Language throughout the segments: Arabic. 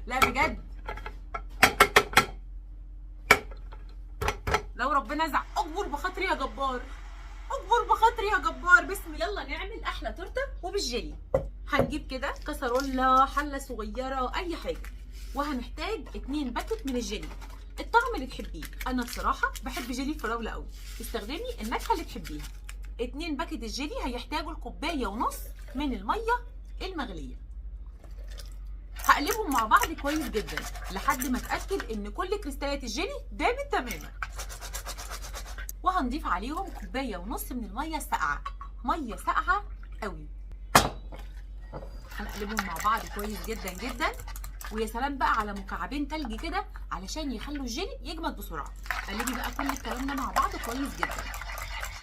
لا بجد، لو ربنا زع اكبر بخاطري يا جبار، اكبر بخاطري يا جبار. بسم الله، يلا نعمل احلى تورته وبالجيلي. هنجيب كده كسرولة، حله صغيره، اي حاجه، وهنحتاج 2 باكت من الجيلي الطعم اللي تحبيه. انا بصراحه بحب جيلي الفراوله قوي، استخدمي النكهه اللي تحبيها. 2 باكت الجيلي هيحتاجوا الكوبايه ونص من الميه المغليه. هقلبهم مع بعض كويس جدا لحد ما اتاكد ان كل كريستالات الجيلي دابت تماما، وهنضيف عليهم كوبايه ونص من الميه الساقعه، ميه ساقعه قوي. هنقلبهم مع بعض كويس جدا جدا، ويا سلام بقى على مكعبين تلج كده علشان يخلوا الجيلي يجمد بسرعه. قلبي بقى كل الكلام ده مع بعض كويس جدا.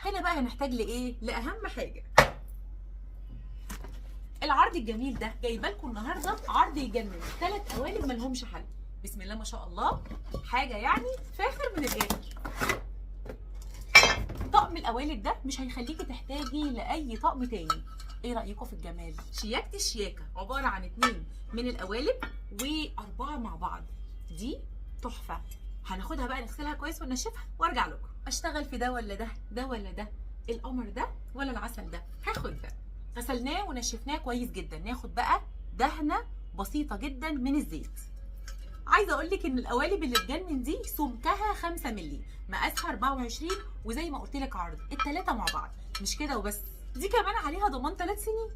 هنا بقى هنحتاج لايه؟ لاهم حاجه، العرض الجميل ده. جايبه لكم النهارده عرض يجنن، 3 قوالب مالهمش حل. بسم الله ما شاء الله، حاجه يعني فاخر من الاخر. طقم القوالب ده مش هيخليكي تحتاجي لاي طقم تاني. ايه رايكم في الجمال؟ شياكه الشياكه، عباره عن 2 من القوالب و4 مع بعض. دي تحفه. هناخدها بقى نغسلها كويس وننشفها وارجع لكم. اشتغل في ده ولا ده، ده ولا ده، القمر ده ولا العسل ده؟ هاخد ده. غسلناه ونشفناه كويس جدا. ناخد بقى دهنه بسيطه جدا من الزيت. عايزه اقول لك ان القوالب اللي تجنن دي سمكها 5 مللي، مقاسها 24، وزي ما قلت لك عرض ال3 مع بعض. مش كده وبس، دي كمان عليها ضمان 3 سنين.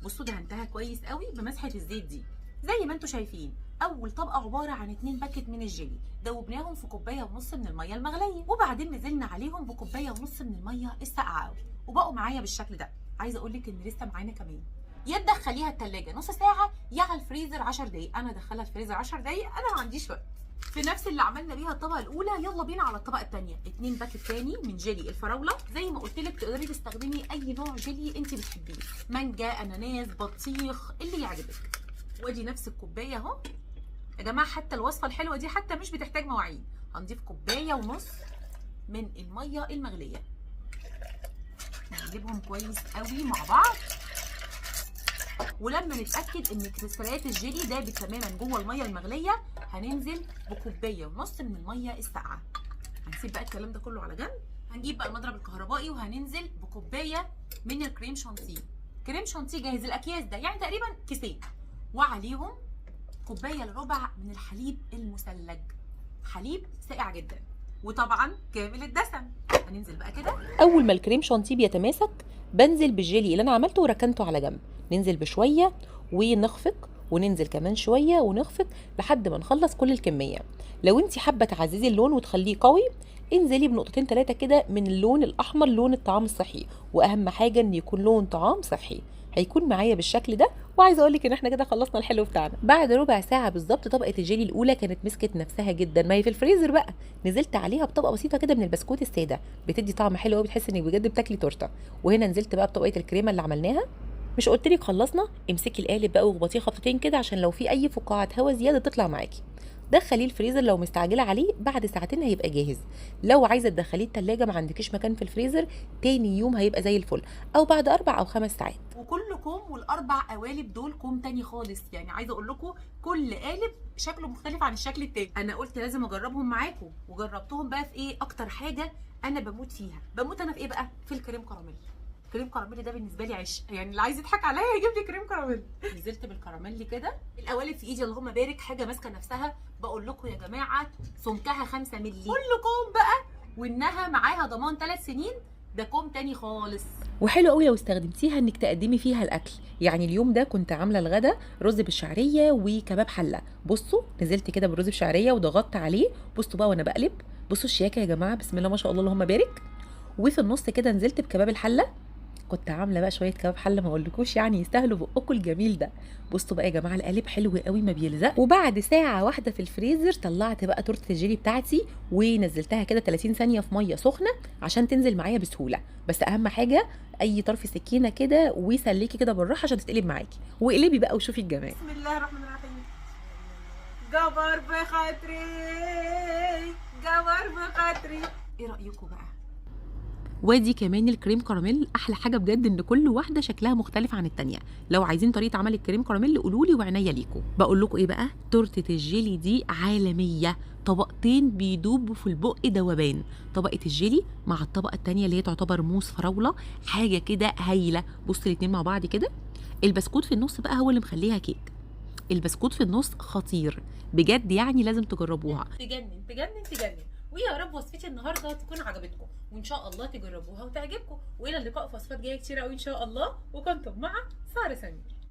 بصوا دهنتها كويس قوي بمسحه الزيت دي زي ما انتم شايفين. اول طبقه عباره عن 2 باكت من الجيلي، دوبناهم في كوبايه ونص من الميه المغليه، وبعدين نزلنا عليهم بكوبايه ونص من الميه الساقعه قوي، وبقوا معايا بالشكل ده. عايزه اقول لك ان لسه معانا كمان. يا تدخليها التلاجة نص ساعة يا على الفريزر 10 دقايق. أنا أدخلها الفريزر 10 دقايق، أنا ما عنديش وقت. في نفس اللي عملنا بيها الطبقة الأولى، يلا بينا على الطبقة الثانية. 2 باكت تاني من جيلي الفراولة. زي ما قلت لك تقدري تستخدمي أي نوع جيلي أنت بتحبيه، مانجا، أناناس، بطيخ، اللي يعجبك. وادي نفس الكوباية أهو يا جماعة. حتى الوصفة الحلوة دي حتى مش بتحتاج مواعين. هنضيف كوباية ونص من المية المغلية، نقلبهم كويس قوي مع بعض. ولما نتاكد ان كريستالات الجيلي دابت تماما جوه الميه المغليه، هننزل بكوبايه ونص من الميه الساقعه. هنسيب بقى الكلام ده كله على جنب. هنجيب بقى المضرب الكهربائي وهننزل بكوبايه من الكريم شانتيه. كريم شانتيه جاهز، الاكياس ده يعني تقريبا كيسين، وعليهم كوبايه الا ربع من الحليب المثلج، حليب ساقع جدا وطبعا كامل الدسم. هننزل بقى كده. اول ما الكريم شانتيه بيتماسك بنزل بالجيلي اللي انا عملته وركنته على جنب. ننزل بشويه ونخفق، وننزل كمان شويه ونخفق لحد ما نخلص كل الكميه. لو انت حابه تعززي اللون وتخليه قوي، انزلي بنقطتين 3 كده من اللون الاحمر، لون الطعام الصحي، واهم حاجه ان يكون لون طعام صحي. هيكون معايا بالشكل ده. وعايزه اقول لك ان احنا كده خلصنا الحلو بتاعنا. بعد ربع ساعه بالظبط طبقه الجيلي الاولى كانت مسكت نفسها جدا، ما هي في الفريزر بقى. نزلت عليها بطبقه بسيطه كده من البسكوت الساده، بتدي طعم حلو قوي، بتحس انك بجد بتاكلي تورته. وهنا نزلت بقى بطبقه الكريمه اللي عملناها. مش قلت لك خلصنا؟ امسكي القالب بقى واخبطيه خبطتين كده عشان لو في اي فقاعات هواء زياده تطلع معاكي. دخليه الفريزر لو مستعجله عليه، بعد ساعتين هيبقى جاهز. لو عايزه تدخليه التلاجة ما عندكيش مكان في الفريزر، تاني يوم هيبقى زي الفل، او بعد 4 أو 5 ساعات. وكل كوم، والاربع قوالب دول كوم تاني خالص. يعني عايزه اقول لكم كل قالب شكله مختلف عن الشكل التاني. انا قلت لازم اجربهم معاكم، وجربتهم بقى في ايه؟ اكتر حاجه انا بموت فيها، بموت انا في ايه بقى؟ في الكريم كراميل. الكريم كراميل ده بالنسبه لي عشق، يعني اللي عايز يضحك عليا يجيب لي كريم كراميل. نزلت بالكراميل كده، القوالب في ايدي اللهم بارك، حاجه ماسكه نفسها. بقول لكم يا جماعه سمكها 5 مللي كل كوم بقى، وانها معاها ضمان 3 سنين. ده كوم تاني خالص. وحلو قوي لو استخدمتيها انك تقدمي فيها الاكل. يعني اليوم ده كنت عامله الغدا رز بالشعريه وكباب حله. بصوا نزلت كده بالرز بالشعريه وضغطت عليه. بصوا بقى وانا بقلب، بصوا الشياكه يا جماعه، بسم الله ما شاء الله اللهم بارك. وفي النص كده نزلت بكباب الحله. كنت عامله بقى شويه كباب حله ما اقولكوش، يعني يستاهلوا بقكم الجميل ده. بصوا بقى يا جماعه القالب حلو قوي ما بيلزق. وبعد ساعه واحده في الفريزر طلعت بقى تورته الجيلي بتاعتي ونزلتها كده 30 ثانيه في ميه سخنه عشان تنزل معايا بسهوله. بس اهم حاجه اي طرف سكينه كده وسليكي كده بالراحه عشان تتقلب معاكي. واقلبي بقى وشوفي الجمال. بسم الله الرحمن الرحيم. جبر بخاطري، جبر بخاطري. ايه رايكم بقى؟ وادي كمان الكريم كراميل. احلى حاجه بجد ان كل واحده شكلها مختلف عن التانية. لو عايزين طريقه عمل الكريم كراميل قولوا لي وعنيا ليكم. بقول لكم ايه بقى، تورته الجيلي دي عالميه، طبقتين بيدوبوا في البق دوبان، طبقه الجيلي مع الطبقه التانية اللي هي تعتبر موس فراوله، حاجه كده هايله. بص الاتنين مع بعض كده. البسكوت في النص بقى هو اللي مخليها كيك. البسكوت في النص خطير بجد، يعني لازم تجربوها. تجنن تجنن تجنن. ويا رب وصفتي النهارده تكون عجبتكم، وان شاء الله تجربوها وتعجبكم، والى اللقاء في وصفات جايه كتير قوي ان شاء الله. وكنتم مع سارة سمير.